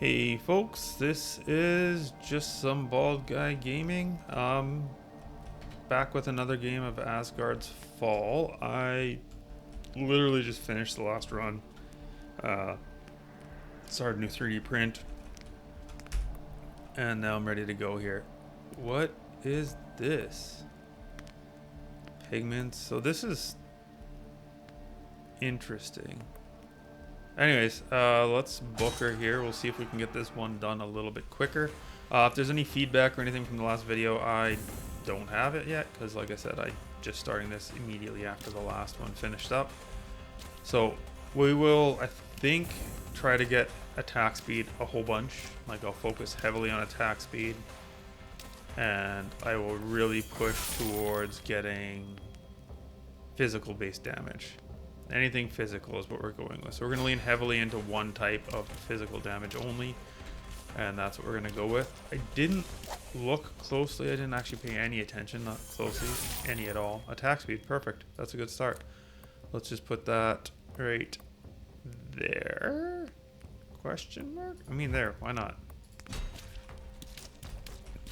Hey folks, this is just some bald guy gaming. Back with another game of Asgard's Fall. I literally just finished the last run. Uh, Started a new 3D print, and now I'm ready to go here. What is this? Pigments. So this is interesting. Anyways, let's book her here. We'll see if we can get this one done a little bit quicker. If there's any feedback or anything from the last video, I don't have it yet because, like I said, I just starting this immediately after the last one finished up. So we will, I think, try to get attack speed a whole bunch. Like, I'll focus heavily on attack speed, and I will really push towards getting physical based damage. Anything physical is what we're going with. So we're going to lean heavily into one type of physical damage only, and that's what we're going to go with. I didn't look closely. I didn't actually pay any attention, not closely, any at all. Attack speed, perfect. That's a good start. Let's just put that right there. Question mark? I mean, there. Why not?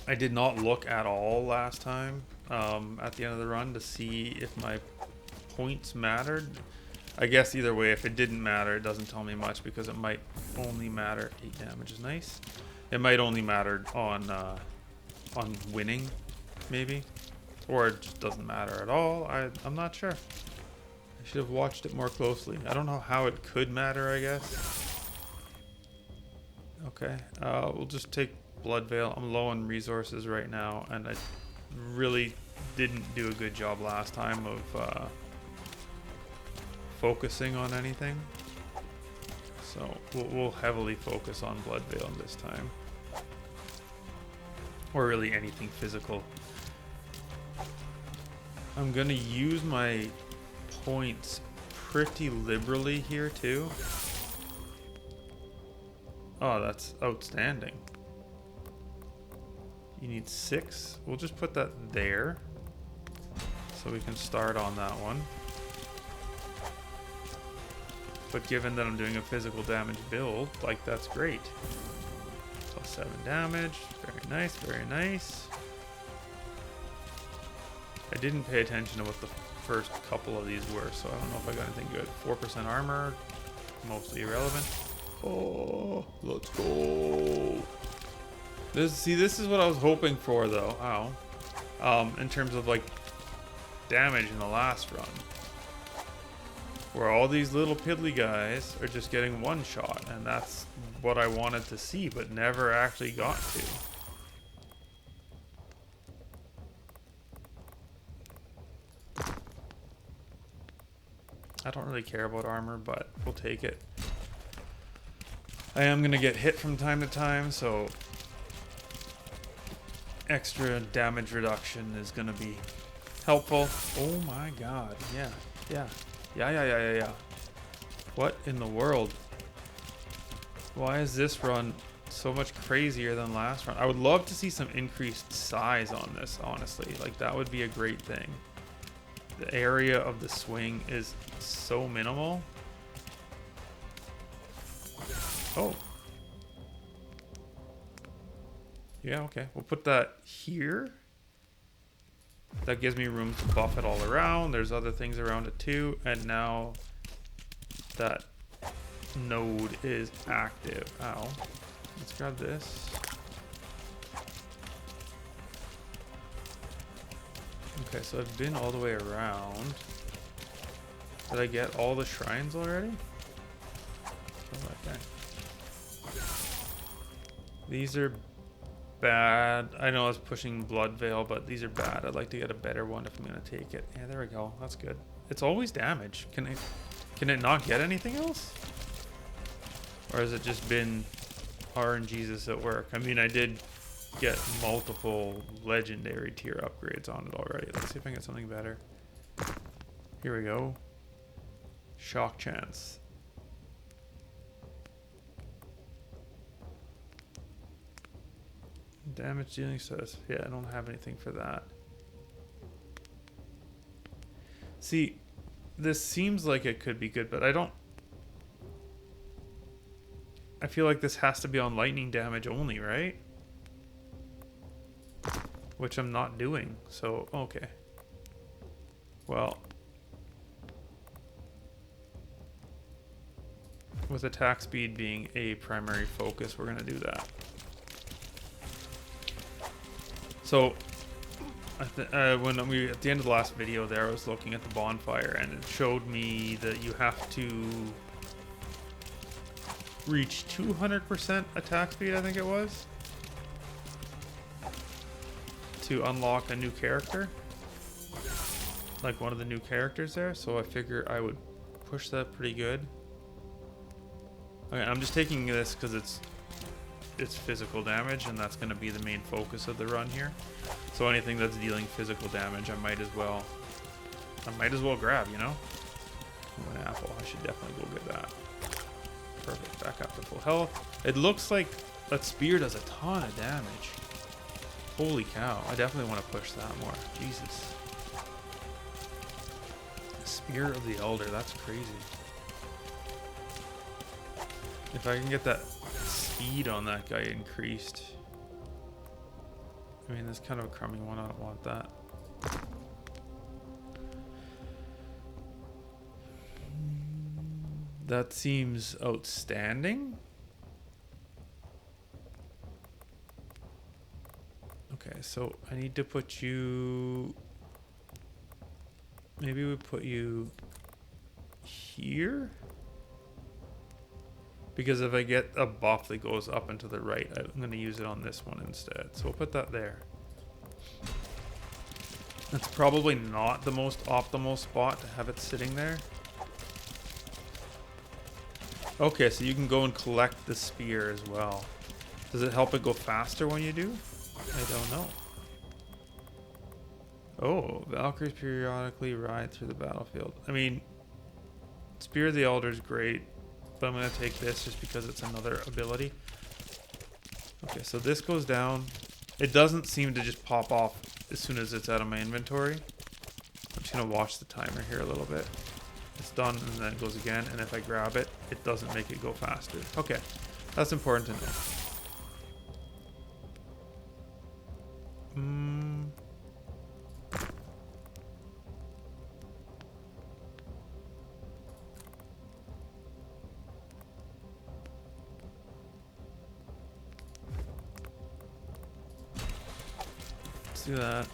I did not look at all last time at the end of the run to see if my points mattered. I guess either way, if it didn't matter, it doesn't tell me much because it might only matter. 8 damage is nice. It might only matter on winning, maybe, or it just doesn't matter at all. I'm not sure. I should have watched it more closely. I don't know how it could matter. I guess. Okay, we'll just take Blood Veil. I'm low on resources right now, and I really didn't do a good job last time of focusing on anything, so we'll heavily focus on Blood Veil this time, or really anything physical. I'm gonna use my points pretty liberally here too. Oh, that's outstanding. You need 6. We'll just put that there so we can start on that one. But given that I'm doing a physical damage build, like, that's great. Plus 7 damage. Very nice, very nice. I didn't pay attention to what the first couple of these were, so I don't know if I got anything good. 4% armor, mostly irrelevant. Oh, let's go. This is what I was hoping for, though. Ow. In terms of, like, damage in the last run, where all these little piddly guys are just getting one shot, and that's what I wanted to see, but never actually got to. I don't really care about armor, but we'll take it. I am going to get hit from time to time, so extra damage reduction is going to be helpful. Oh my god, yeah. What in the world? Why is this run so much crazier than last run? I would love to see some increased size on this, honestly. Like, that would be a great thing. The area of the swing is so minimal. Oh. Yeah, okay. We'll put that here. That gives me room to buff it all around. There's other things around it too. And now that node is active. Ow. Let's grab this. Okay, so I've been all the way around. Did I get all the shrines already? Okay. These are bad. I know I was pushing Blood Veil, but these are bad. I'd like to get a better one if I'm gonna take it. Yeah, there we go. That's good. It's always damage. Can it not get anything else? Or has it just been RNGesus at work? I mean, I did get multiple legendary tier upgrades on it already. Let's see if I can get something better. Here we go. Shock chance. Damage dealing status. Yeah, I don't have anything for that. See, this seems like it could be good, but I don't I feel like this has to be on lightning damage only, right? Which I'm not doing, so okay. Well, with attack speed being a primary focus, we're gonna do that. So, when we at the end of the last video there, I was looking at the bonfire, and it showed me that you have to reach 200% attack speed, I think it was, to unlock a new character, like one of the new characters there. So I figure I would push that pretty good. Okay, I'm just taking this because it's physical damage, and that's going to be the main focus of the run here. So anything that's dealing physical damage, I might as well grab, you know. Ooh, an apple. I should definitely go get that. Perfect. Back up to full health. It looks like that spear does a ton of damage. Holy cow. I definitely want to push that more. Jesus. Spear of the Elder. That's crazy. If I can get that speed on that guy increased. I mean, that's kind of a crummy one. I don't want that. That seems outstanding. Okay, so I need to put you... Maybe we put you here? Because if I get a buff that goes up and to the right, I'm going to use it on this one instead. So we'll put that there. That's probably not the most optimal spot to have it sitting there. Okay, so you can go and collect the spear as well. Does it help it go faster when you do? I don't know. Oh, Valkyries periodically ride through the battlefield. I mean, Spear of the Elder is great, but I'm going to take this just because it's another ability. Okay, so this goes down. It doesn't seem to just pop off as soon as it's out of my inventory. I'm just going to watch the timer here a little bit. It's done, and then it goes again, and if I grab it, it doesn't make it go faster. Okay, that's important to know. Let's do that.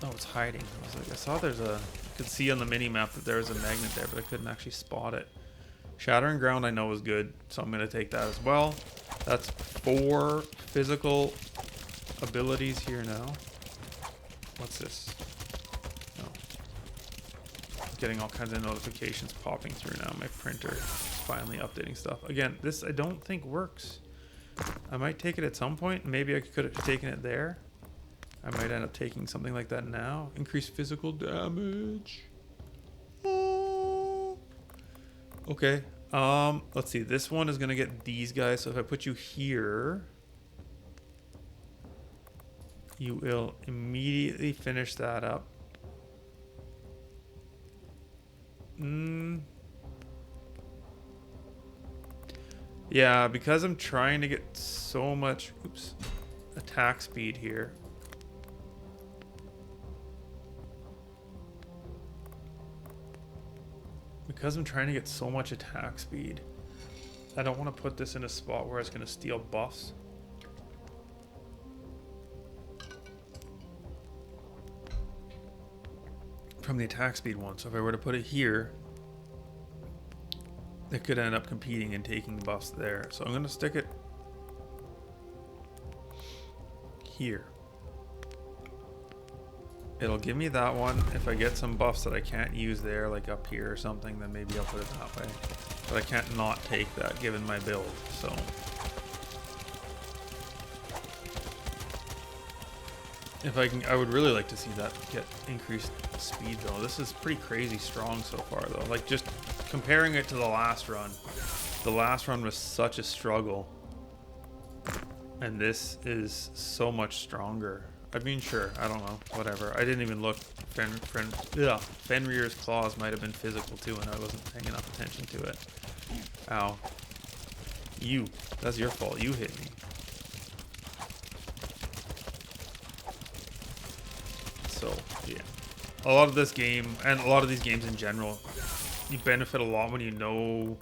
Oh, it's hiding. I was like, I saw there's a... I could see on the mini-map that there was a magnet there, but I couldn't actually spot it. Shattering Ground I know is good, so I'm going to take that as well. That's 4 physical abilities here now. What's this? No. I'm getting all kinds of notifications popping through now. My printer is finally updating stuff. Again, this I don't think works. I might take it at some point. Maybe I could have taken it there. I might end up taking something like that now. Increase physical damage. Oh. Okay. Let's see. This one is gonna get these guys. So if I put you here, you will immediately finish that up. Yeah, because I'm trying to get so much attack speed here. Because I'm trying to get so much attack speed, I don't want to put this in a spot where it's going to steal buffs. From the attack speed one. So if I were to put it here, it could end up competing and taking buffs there. So I'm going to stick it here. It'll give me that one. If I get some buffs that I can't use there, like up here or something, then maybe I'll put it that way. But I can't not take that given my build, so. If I can, I would really like to see that get increased speed though. This is pretty crazy strong so far though. Like just comparing it to the last run. The last run was such a struggle. And this is so much stronger. I mean, sure. I don't know. Whatever. I didn't even look. Fenrir's claws might have been physical too, and I wasn't paying enough attention to it. Ow. You. That's your fault. You hit me. So, yeah. A lot of this game, and a lot of these games in general, you benefit a lot when you know,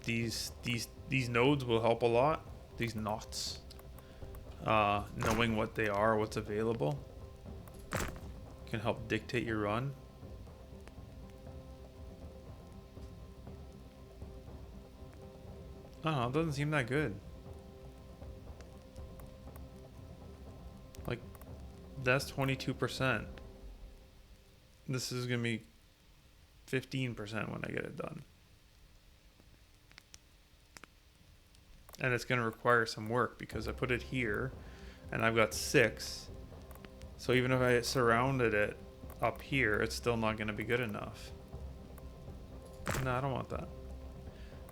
these nodes will help a lot. These knots. Knowing what they are, what's available, can help dictate your run. I don't know, it doesn't seem that good. Like, that's 22%. This is gonna be 15% when I get it done. And it's going to require some work because I put it here and I've got 6. So even if I surrounded it up here, it's still not going to be good enough. No, I don't want that.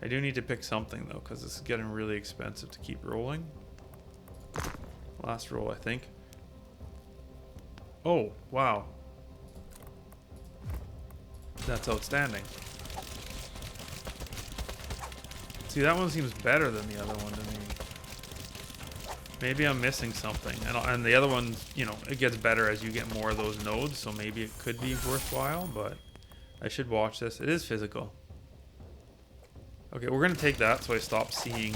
I do need to pick something though, because this is getting really expensive to keep rolling. Last roll, I think. Oh, wow. That's outstanding. See, that one seems better than the other one to me. Maybe I'm missing something. And the other one, it gets better as you get more of those nodes, so maybe it could be worthwhile, but I should watch this. It is physical. Okay, we're going to take that so I stop seeing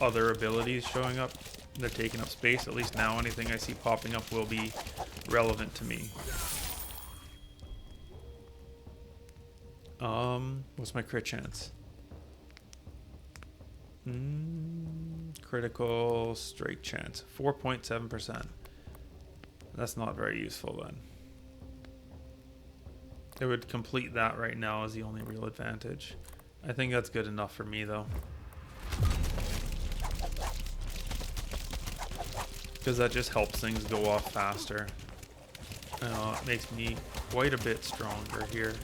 other abilities showing up. They're taking up space. At least now anything I see popping up will be relevant to me. What's my crit chance? Critical strike chance, 4.7%. That's not very useful then. It would complete that right now as the only real advantage. I think that's good enough for me though. Because that just helps things go off faster. It makes me quite a bit stronger here.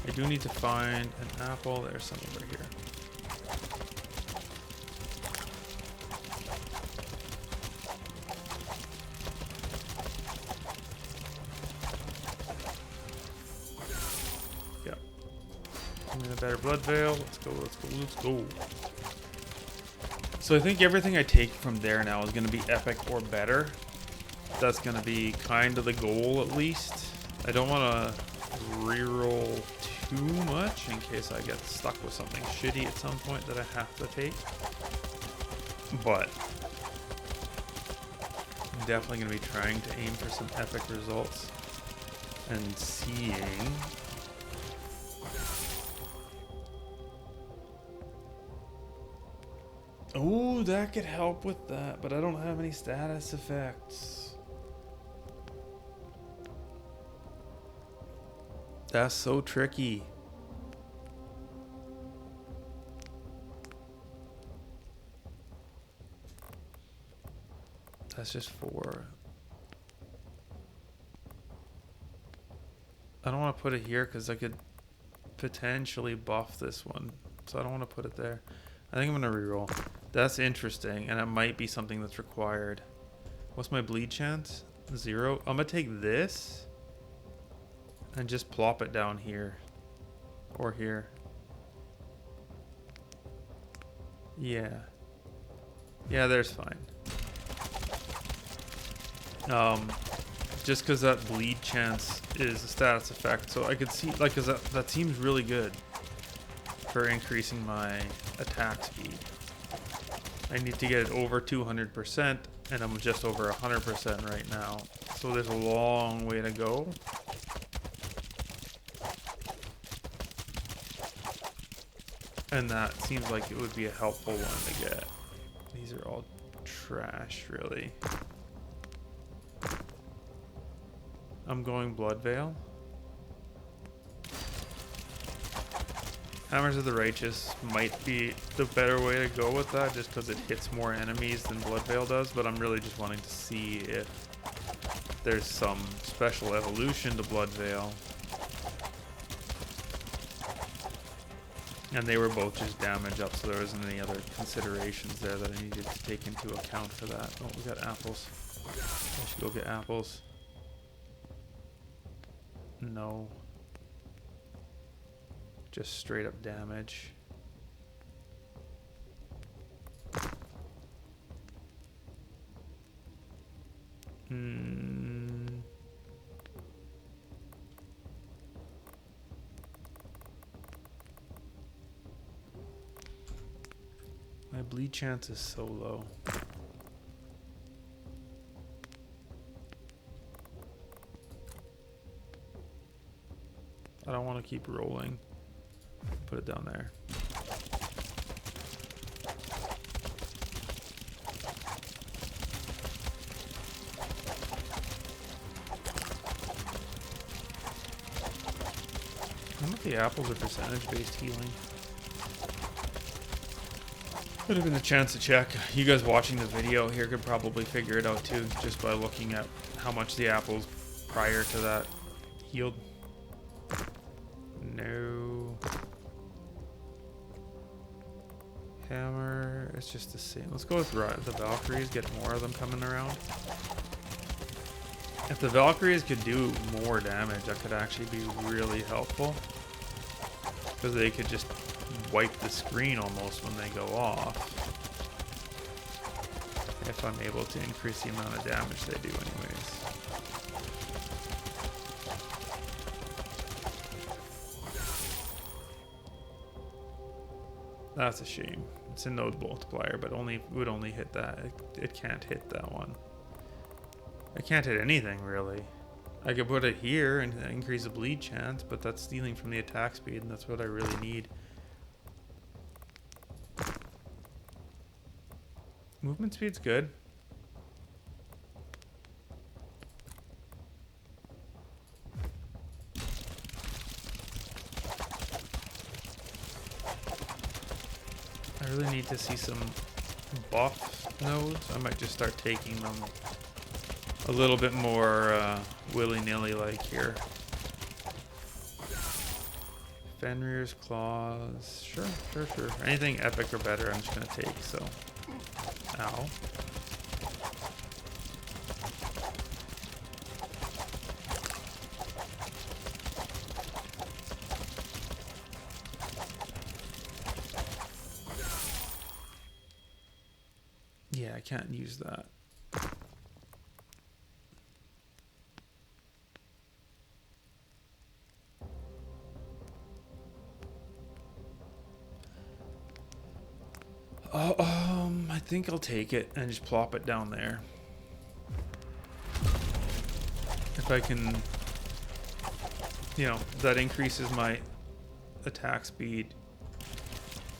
I do need to find an apple. There's some over here. Yep. Give me a better blood veil. Let's go, let's go, let's go. So I think everything I take from there now is going to be epic or better. That's going to be kind of the goal at least. I don't want to reroll too much in case I get stuck with something shitty at some point that I have to take. But I'm definitely going to be trying to aim for some epic results and seeing. Oh, that could help with that, but I don't have any status effects. That's so tricky. That's just 4. I don't want to put it here because I could potentially buff this one. So I don't want to put it there. I think I'm going to reroll. That's interesting, and it might be something that's required. What's my bleed chance? 0. I'm going to take this and just plop it down here. Or here. Yeah. Yeah, there's fine. Just because that bleed chance is a status effect. So I could see, like, cause that seems really good for increasing my attack speed. I need to get it over 200%, and I'm just over 100% right now. So there's a long way to go. And that seems like it would be a helpful one to get. These are all trash, really. I'm going Blood Veil. Hammers of the Righteous might be the better way to go with that, just because it hits more enemies than Blood Veil does, but I'm really just wanting to see if there's some special evolution to Blood Veil. And they were both just damage up, so there wasn't any other considerations there that I needed to take into account for that. Oh, we got apples. I should go get apples. No. Just straight up damage. My bleed chance is so low. I don't want to keep rolling. Put it down there. I wonder if the apples are percentage-based healing. Would have been a chance to check. You guys watching the video here could probably figure it out too, just by looking at how much the apples prior to that healed. No. Hammer, it's just the same. Let's go with the Valkyries, get more of them coming around. If the Valkyries could do more damage, that could actually be really helpful. Because they could just wipe the screen almost when they go off. If I'm able to increase the amount of damage they do anyways. That's a shame. It's a node multiplier, but would only hit that. It can't hit that one. I can't hit anything really. I could put it here and increase the bleed chance, but that's stealing from the attack speed, and that's what I really need. Movement speed's good. I really need to see some buff nodes. I might just start taking them a little bit more willy-nilly like here. Fenrir's Claws. Sure. Anything epic or better I'm just going to take, so. Ow. Yeah, I can't use that. I think I'll take it and just plop it down there. If I can, you know, that increases my attack speed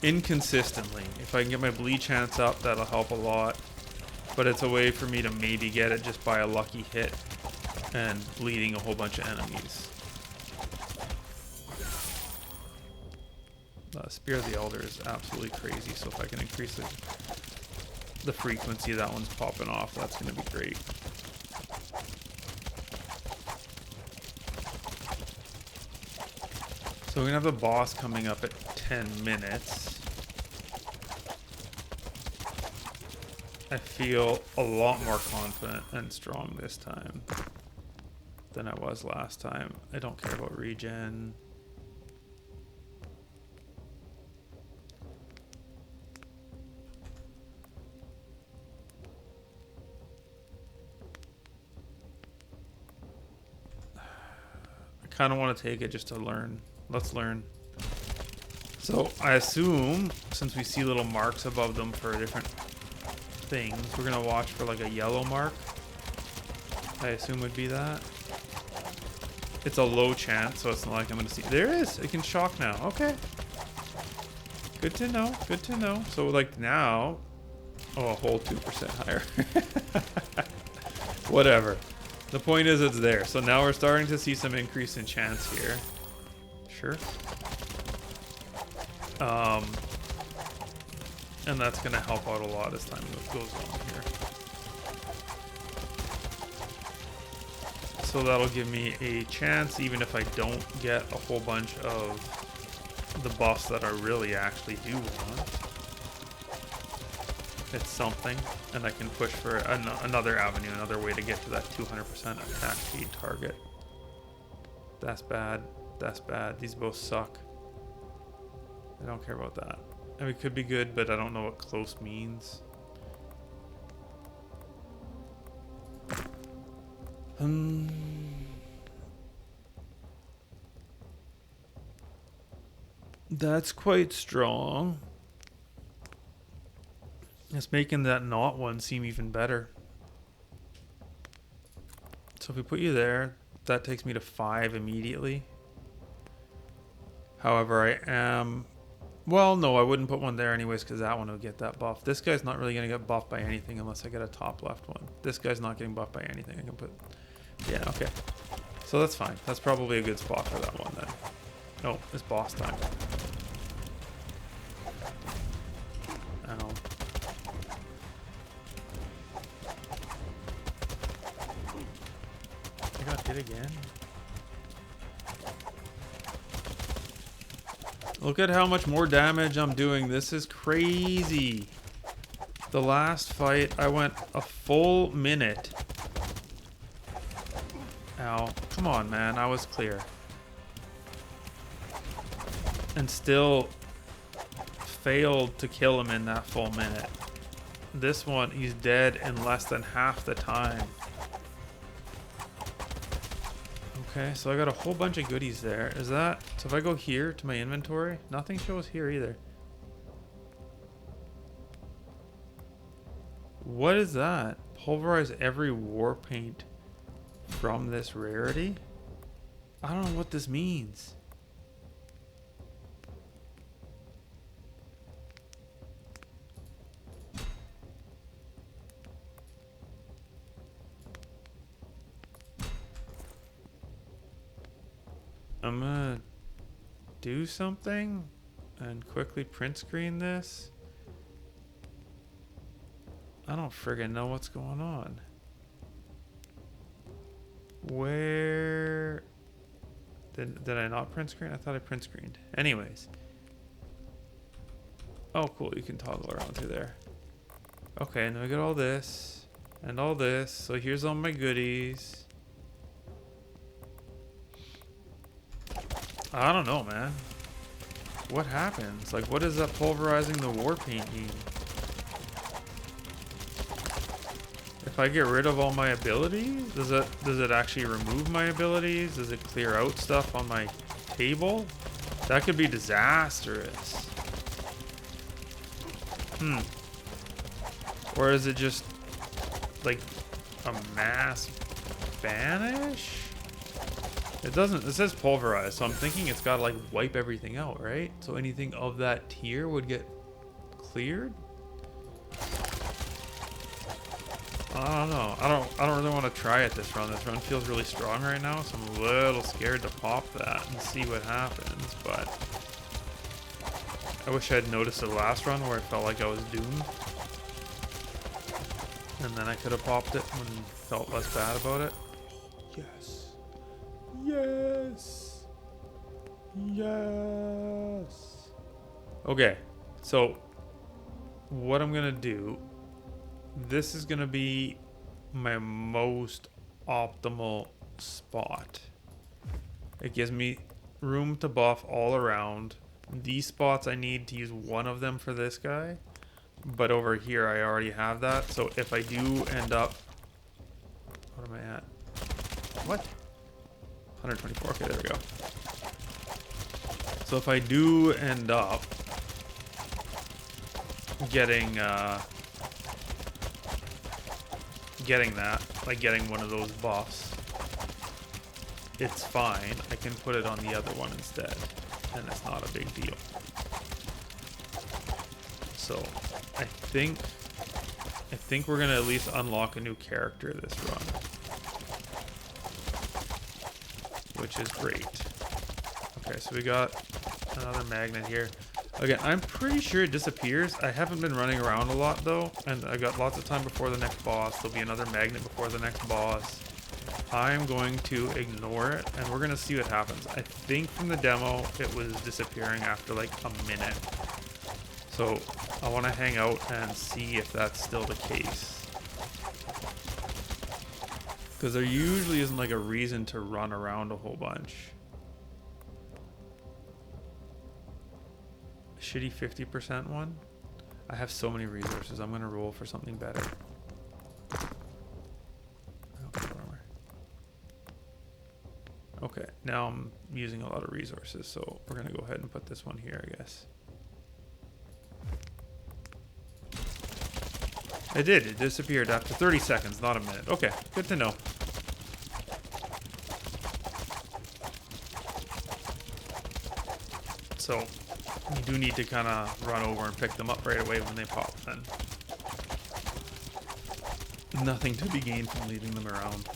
inconsistently. If I can get my bleed chance up, that'll help a lot. But it's a way for me to maybe get it just by a lucky hit and bleeding a whole bunch of enemies. Spear of the Elder is absolutely crazy, so if I can increase the frequency that one's popping off, that's going to be great. So we're going to have the boss coming up at 10 minutes. I feel a lot more confident and strong this time than I was last time. I don't care about regen. I kind of want to take it just to learn. Let's learn. So I assume, since we see little marks above them for different things, we're going to watch for like a yellow mark. I assume would be that. It's a low chance, so it's not like I'm going to see. There it is. It can shock now. Okay. Good to know. Good to know. So like now, oh, a whole 2% higher. Whatever. The point is it's there. So now we're starting to see some increase in chance here. Sure. And that's going to help out a lot as time goes on here. So that'll give me a chance, even if I don't get a whole bunch of the buffs that I really actually do want. it's something, and I can push for another avenue, another way to get to that 200% attack speed target. That's bad. That's bad. These both suck. I don't care about that. I mean, it could be good, but I don't know what close means. That's quite strong. It's making that not one seem even better. So if we put you there, that takes me to 5 immediately. However, I am... Well, no, I wouldn't put one there anyways because that one will get that buff. This guy's not really going to get buffed by anything unless I get a top left one. This guy's not getting buffed by anything. I can put... Yeah, okay. So that's fine. That's probably a good spot for that one then. Oh, it's boss time. Ow. I got hit again. Look at how much more damage I'm doing. This is crazy. The last fight, I went a full minute. Ow. Come on, man. I was clear. And still failed to kill him in that full minute. This one, he's dead in less than half the time. Okay, so I got a whole bunch of goodies there. Is that... So if I go here to my inventory, nothing shows here either. What is that? Pulverize every war paint from this rarity? I don't know what this means. I'm gonna do something and quickly print screen this. I don't friggin' know what's going on. Where did I not print screen? I thought I print screened. Anyways. Oh, cool. You can toggle around through there. Okay, and then we got all this and all this. So here's all my goodies. I don't know, man. What happens? Like, what does that pulverizing the war paint mean? If I get rid of all my abilities, does it actually remove my abilities? Does it clear out stuff on my table? That could be disastrous. Or is it just like a mass banish? It doesn't, it says pulverize, so I'm thinking it's gotta like wipe everything out, right? So anything of that tier would get cleared? I don't know. I don't really want to try it this run. This run feels really strong right now, so I'm a little scared to pop that and see what happens, but I wish I'd noticed the last run where I felt like I was doomed. And then I could have popped it and felt less bad about it. Yes. Yes. Yes. Okay. So what I'm going to do, this is going to be my most optimal spot. It gives me room to buff all around. These spots I need to use one of them for this guy. But over here I already have that. So if I do end up... What am I at? What? 124. Okay, there we go. So if I do end up getting that, like getting one of those buffs, it's fine. I can put it on the other one instead, and it's not a big deal. So I think we're gonna at least unlock a new character this run, which is great. Okay, so we got another magnet here. Again, I'm pretty sure it disappears. I haven't been running around a lot though, and I got lots of time before the next boss. There'll be another magnet before the next boss. I'm going to ignore it, and we're gonna see what happens. I think from the demo, it was disappearing after like a minute. So I want to hang out and see if that's still the case. Because there usually isn't like a reason to run around a whole bunch. Shitty 50% one? I have so many resources. I'm going to roll for something better. Okay, now I'm using a lot of resources, so we're going to go ahead and put this one here, I guess. It did. It disappeared after 30 seconds, not a minute. Okay, good to know. So, you do need to kind of run over and pick them up right away when they pop then. Nothing to be gained from leaving them around.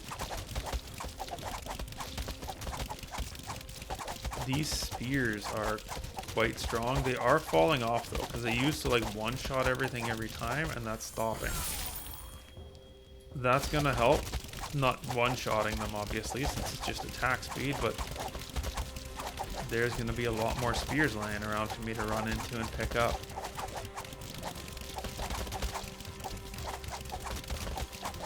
These spears are quite strong. They are falling off though, because they used to like one-shot everything every time, and that's stopping. That's gonna help. Not one-shotting them obviously, since it's just attack speed, but there's gonna be a lot more spears laying around for me to run into and pick up.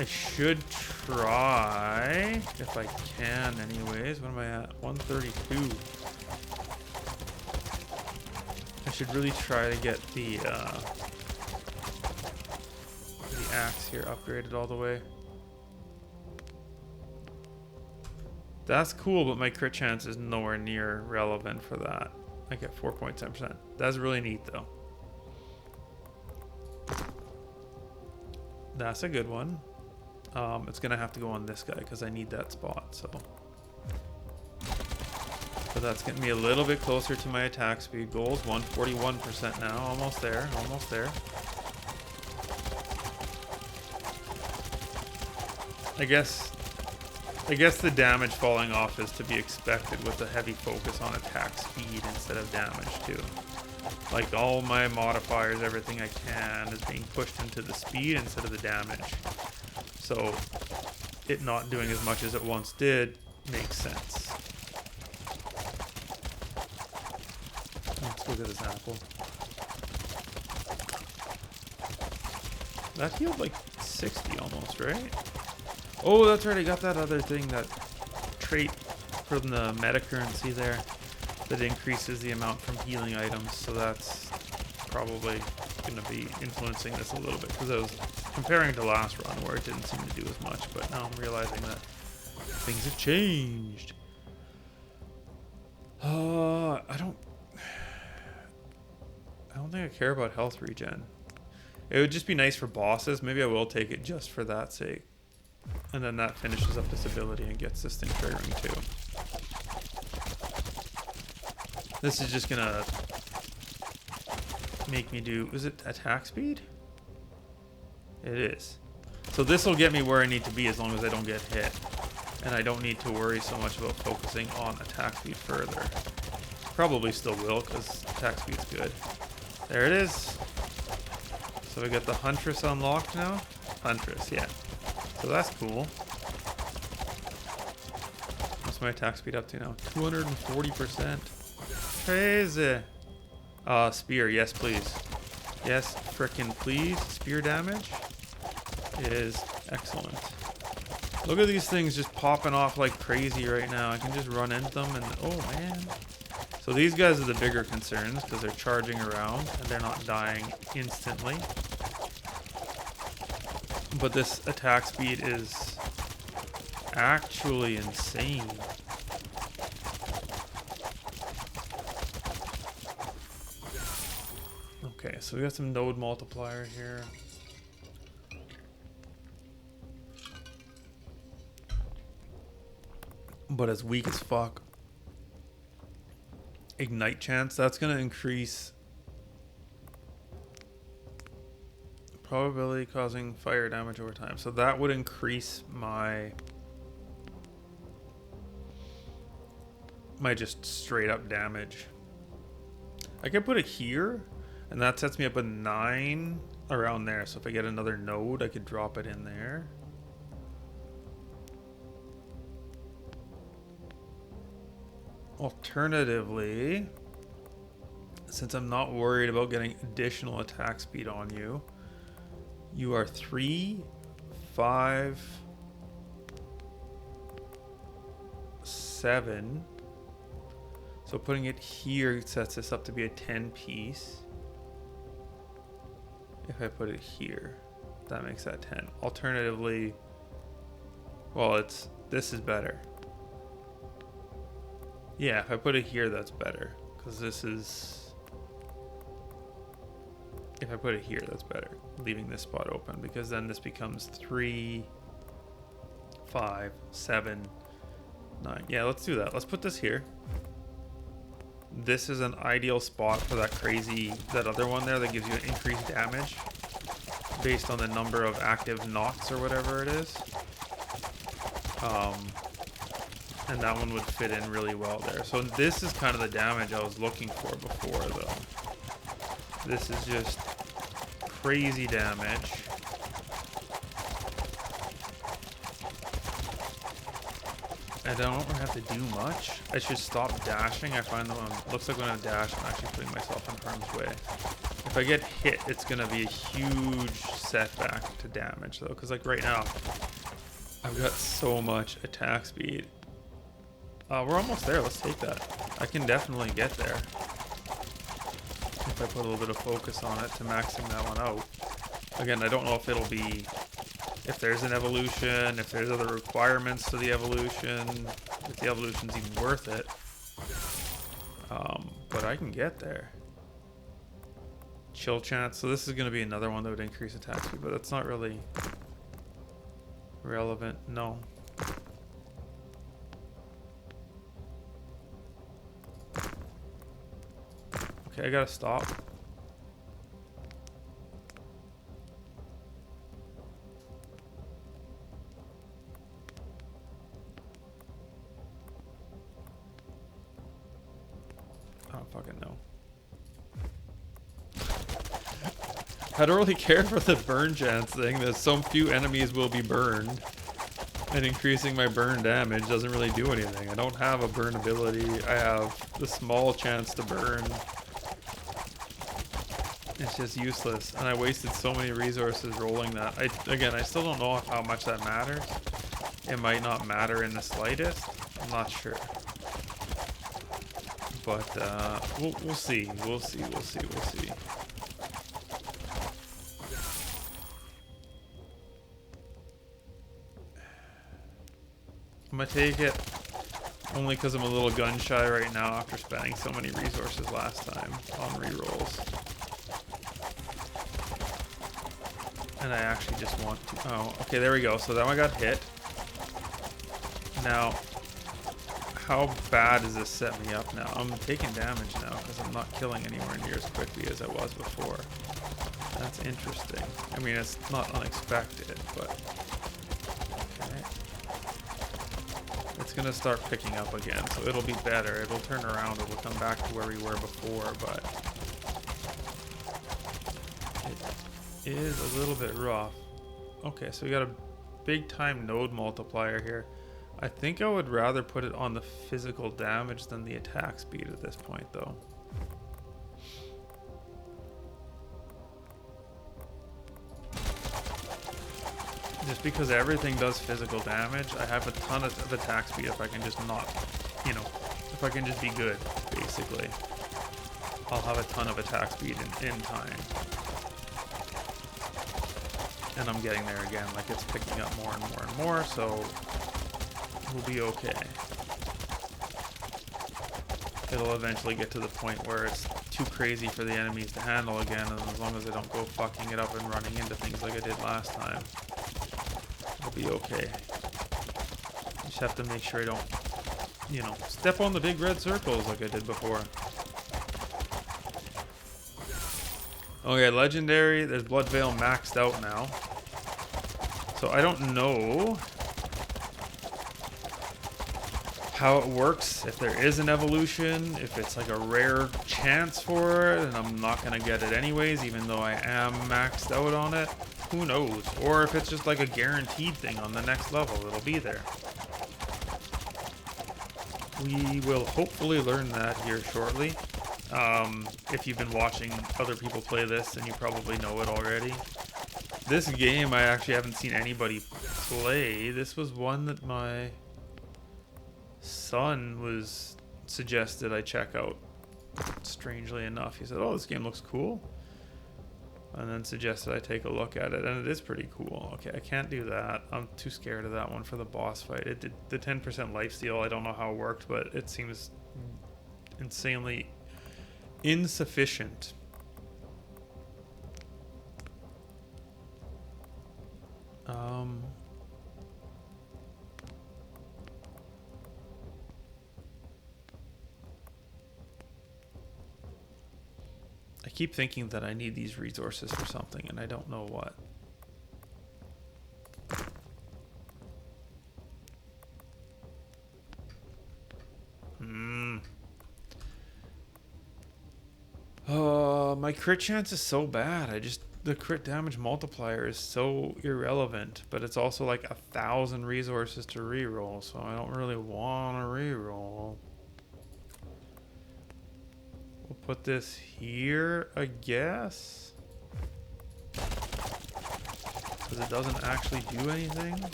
I should try, if I can anyways. What am I at? 132. I should really try to get the axe here upgraded all the way. That's cool, but my crit chance is nowhere near relevant for that. I get 4.10%. That's really neat though. That's a good one. It's gonna have to go on this guy because I need that spot, so. But that's getting me a little bit closer to my attack speed goals. 141% now, almost there, almost there. I guess the damage falling off is to be expected with a heavy focus on attack speed instead of damage too. Like all my modifiers, everything I can is being pushed into the speed instead of the damage. So it not doing as much as it once did makes sense. Let's look at this apple. That healed like 60 almost, right? Oh, that's right. I got that other thing, that trait from the meta currency there that increases the amount from healing items. So that's probably going to be influencing this a little bit, because I was comparing to last run where it didn't seem to do as much, but now I'm realizing that things have changed. I don't think I care about health regen. It would just be nice for bosses. Maybe I will take it just for that sake. And then that finishes up this ability and gets this thing triggering too. This is just gonna make me do, is it attack speed? It is. So this will get me where I need to be as long as I don't get hit. And I don't need to worry so much about focusing on attack speed further. Probably still will, because attack speed's good. There it is. So we got the Huntress unlocked now. Huntress, yeah. So that's cool. What's my attack speed up to now? 240%. Crazy. Spear, yes please. Yes, frickin' please. Spear damage is excellent. Look at these things just popping off like crazy right now. I can just run into them and, oh man. So these guys are the bigger concerns because they're charging around and they're not dying instantly. But this attack speed is actually insane. Okay, so we got some node multiplier here. But it's weak as fuck. Ignite chance, that's gonna increase probability causing fire damage over time. So that would increase my just straight up damage. I could put it here and that sets me up a 9 around there. So if I get another node, I could drop it in there. Alternatively, since I'm not worried about getting additional attack speed on you, you are 3, 5, 7. So putting it here sets this up to be a 10 piece. If I put it here, that makes that 10. Alternatively, well, this is better. Yeah, if I put it here, that's better. Because this is... If I put it here, that's better. Leaving this spot open. Because then this becomes 3, 5, 7, 9. Yeah, let's do that. Let's put this here. This is an ideal spot for that other one there that gives you increased damage based on the number of active knots or whatever it is. And that one would fit in really well there. So this is kind of the damage I was looking for before, though. This is just crazy damage. I don't really have to do much. I should stop dashing. I find that looks like when I dash, I'm actually putting myself in harm's way. If I get hit, it's going to be a huge setback to damage, though. Because, like, right now, I've got so much attack speed. We're almost there. Let's take that. I can definitely get there. If I put a little bit of focus on it to maxing that one out. Again, I don't know if it'll be... If there's an evolution, if there's other requirements to the evolution, if the evolution's even worth it. But I can get there. Chill chance. So this is going to be another one that would increase attack speed, but that's not really relevant. No. Okay, I gotta stop. I don't fucking know. I don't really care for the burn chance thing. There's so few enemies will be burned. And increasing my burn damage doesn't really do anything. I don't have a burn ability. I have the small chance to burn. It's just useless. And I wasted so many resources rolling that. Again, I still don't know how much that matters. It might not matter in the slightest. I'm not sure. But we'll see. We'll see. I'm gonna take it only because I'm a little gun shy right now after spending so many resources last time on rerolls. And I actually just want to... Oh, okay, there we go. So that one got hit. Now, how bad does this set me up now? I'm taking damage now because I'm not killing anywhere near as quickly as I was before. That's interesting. I mean, it's not unexpected, but... Okay. It's going to start picking up again, so it'll be better. It'll turn around. It'll come back to where we were before, but... It is a little bit rough. Okay, so we got a big time node multiplier here. I think I would rather put it on the physical damage than the attack speed at this point, though. Just because everything does physical damage, I have a ton of attack speed if I can just not, you know, if I can just be good, basically. I'll have a ton of attack speed in time. And I'm getting there again, like it's picking up more and more and more, so we'll be okay. It'll eventually get to the point where it's too crazy for the enemies to handle again, and as long as I don't go fucking it up and running into things like I did last time, it'll be okay. Just have to make sure I don't, you know, step on the big red circles like I did before. Okay, legendary. There's Blood Veil maxed out now. So I don't know how it works, if there is an evolution, if it's like a rare chance for it, and I'm not going to get it anyways, even though I am maxed out on it. Who knows? Or if it's just like a guaranteed thing on the next level, it'll be there. We will hopefully learn that here shortly. If you've been watching other people play this, then you probably know it already. This game I actually haven't seen anybody play. This was one that my son was suggested I check out. Strangely enough, he said, "Oh, this game looks cool," and then suggested I take a look at it, and it is pretty cool. Okay, I can't do that. I'm too scared of that one for the boss fight. It did the 10% lifesteal. I don't know how it worked, but it seems insanely insufficient. I keep thinking that I need these resources for something, and I don't know what. My crit chance is so bad. The crit damage multiplier is so irrelevant, but it's also like 1,000 resources to reroll, so I don't really want to reroll. We'll put this here, I guess, because it doesn't actually do anything.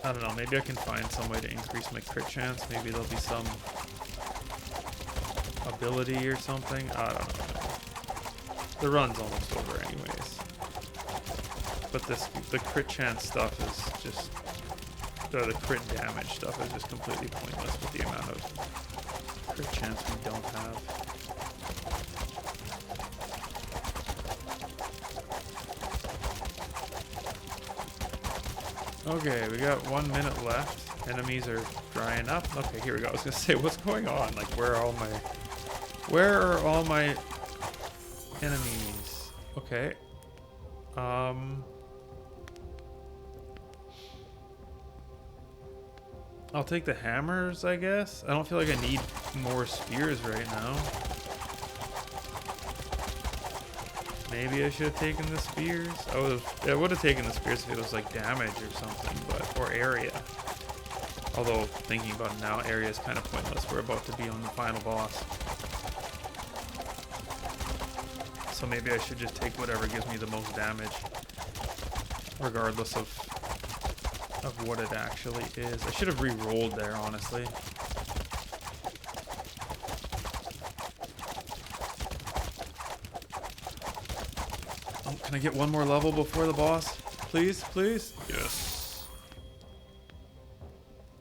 I don't know, maybe I can find some way to increase my crit chance. Maybe there'll be some ability or something. I don't know. The run's almost over anyways. But the crit chance stuff is just, the crit damage stuff is just completely pointless with the amount of crit chance we don't have. Okay, we got 1 minute left. Enemies are drying up. Okay, here we go. I was gonna say, what's going on? Like, where are all my enemies? Okay. I'll take the hammers, I guess. I don't feel like I need more spears right now. Maybe I should have taken the spears. I would have taken the spears if it was like damage or something, or area. Although thinking about it now, area is kind of pointless. We're about to be on the final boss. So maybe I should just take whatever gives me the most damage, regardless of what it actually is. I should have re-rolled there, honestly. Oh, can I get one more level before the boss? Please, please? Yes.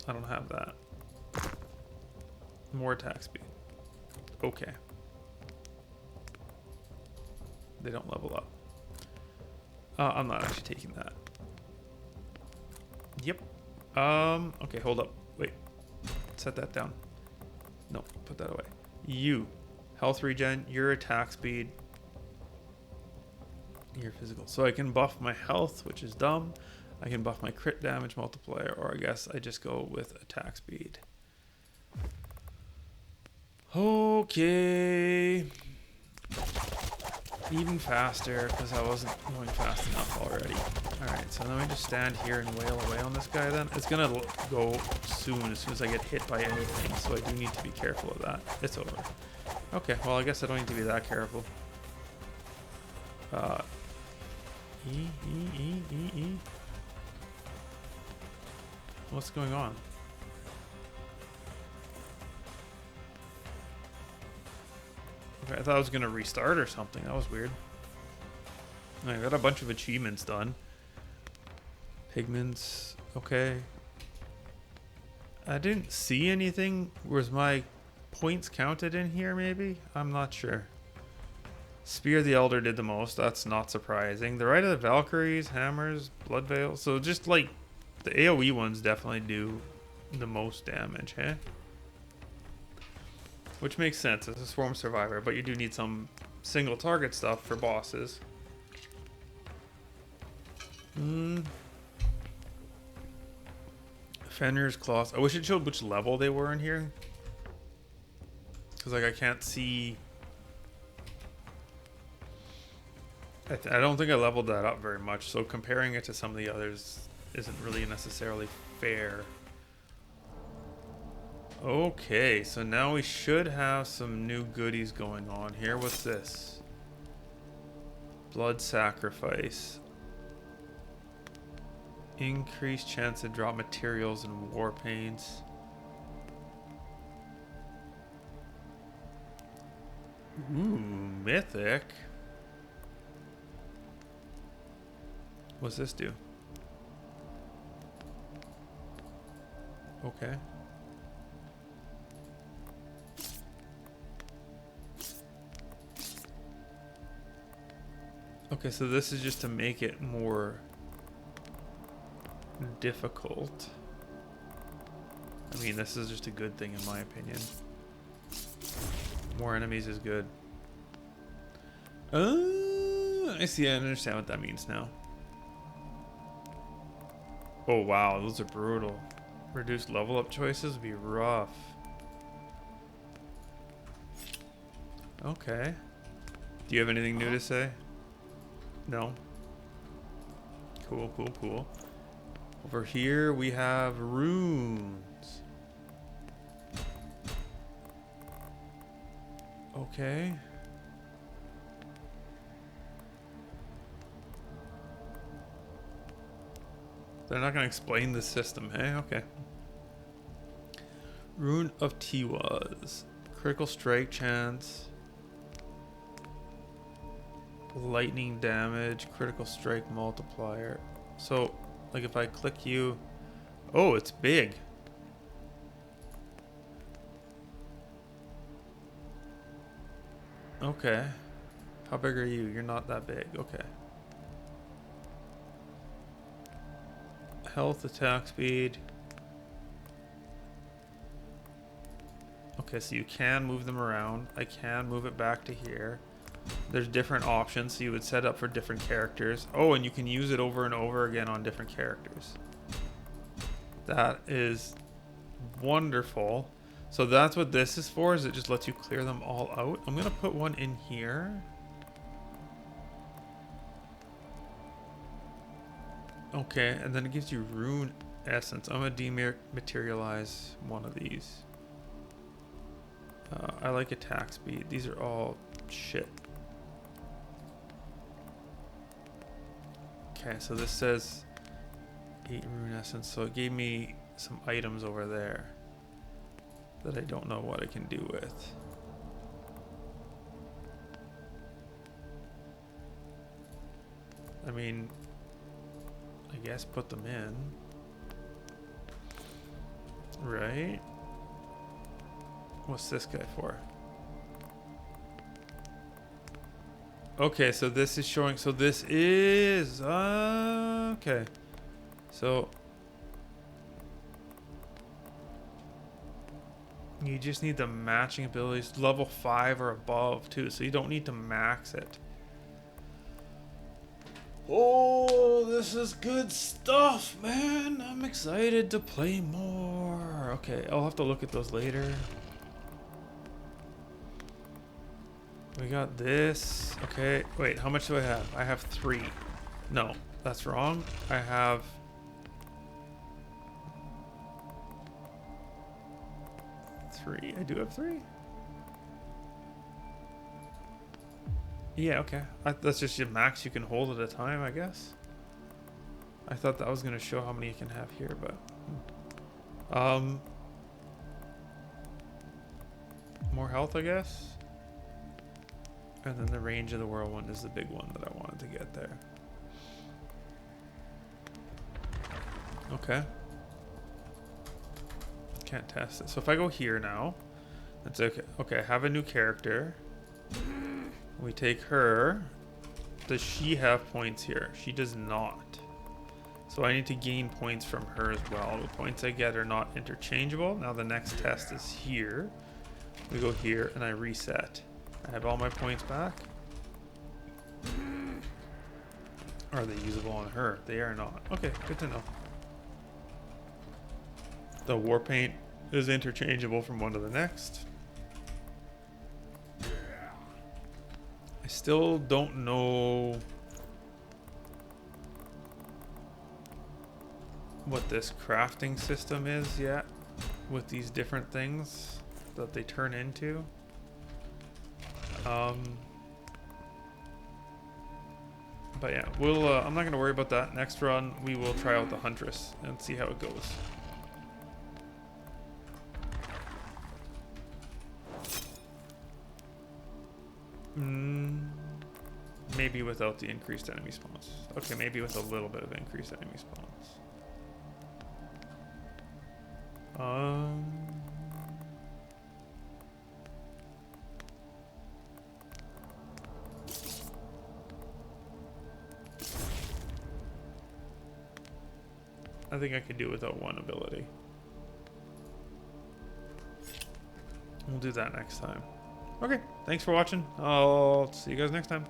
I don't have that. More attack speed. Okay. They don't level up. I'm not actually taking that. Yep. Okay, hold up. Wait. Set that down. No, put that away. You. Health regen, your attack speed, your physical. So I can buff my health, which is dumb. I can buff my crit damage multiplier, or I guess I just go with attack speed. Okay. Even faster, because I wasn't going fast enough already. Alright, so let me just stand here and wail away on this guy then. It's gonna go soon as I get hit by anything, so I do need to be careful of that. It's over. Okay, well I guess I don't need to be that careful. E. What's going on? Okay, I thought I was gonna restart or something. That was weird. I got a bunch of achievements done. Pigments, okay. I didn't see anything. Was my points counted in here maybe? I'm not sure. Spear of the Elder did the most. That's not surprising. The Rite of the Valkyries, Hammers, Blood Veil. So just like the AoE ones definitely do the most damage, eh? Which makes sense. It's a Swarm Survivor, but you do need some single target stuff for bosses. Fenrir's Claws. I wish it showed which level they were in here. Because like I can't see... I don't think I leveled that up very much, so comparing it to some of the others isn't really necessarily fair. Okay, so now we should have some new goodies going on here. What's this? Blood sacrifice. Increased chance to drop materials and war paints. Ooh, mythic. What's this do? Okay. Okay, so this is just to make it more difficult. I mean, this is just a good thing in my opinion. More enemies is good. I see. I understand what that means now. Oh wow, those are brutal. Reduced level up choices would be rough. Okay. Do you have anything new to say? No? Cool, cool, cool. Over here we have runes. Okay. They're not going to explain the system, hey? Okay. Rune of Tiwas. Critical strike chance. Lightning damage. Critical strike multiplier. So, like if I click you... Oh, it's big. Okay. How big are you? You're not that big. Okay. Health, attack speed. Okay, so you can move them around. I can move it back to here. There's different options, so you would set up for different characters. Oh, and you can use it over and over again on different characters. That is wonderful. So that's what this is for, is it just lets you clear them all out. I'm gonna put one in here. Okay, and then it gives you rune essence. I'm gonna dematerialize one of these. I like attack speed. These are all shit. Okay, so this says 8 rune essence. So it gave me some items over there that I don't know what I can do with. I mean, I guess put them in. Right? What's this guy for? Okay, so this is showing, so this is, okay. So, you just need the matching abilities, level 5 or above too, so you don't need to max it. Oh, this is good stuff, man. I'm excited to play more. Okay, I'll have to look at those later. We got this. Okay, wait, how much do I have? I have 3. No, that's wrong. I have... three. I do have 3? Yeah, okay. That's just your max you can hold at a time, I guess. I thought that was going to show how many you can have here, but... more health, I guess? And then the range of the whirlwind is the big one that I wanted to get there. Okay. Can't test it. So if I go here now, it's okay. Okay, I have a new character. We take her. Does she have points here? She does not. So I need to gain points from her as well. The points I get are not interchangeable. Now the next test is here. We go here and I reset. I have all my points back. Are they usable on her? They are not. Okay, good to know. The war paint is interchangeable from one to the next. I still don't know what this crafting system is yet. with these different things that they turn into. But yeah, we'll. I'm not gonna worry about that. Next run, we will try out the Huntress and see how it goes. Maybe without the increased enemy spawns. Okay, maybe with a little bit of increased enemy spawns. I think I could do without one ability. We'll do that next time. Okay, thanks for watching. I'll see you guys next time.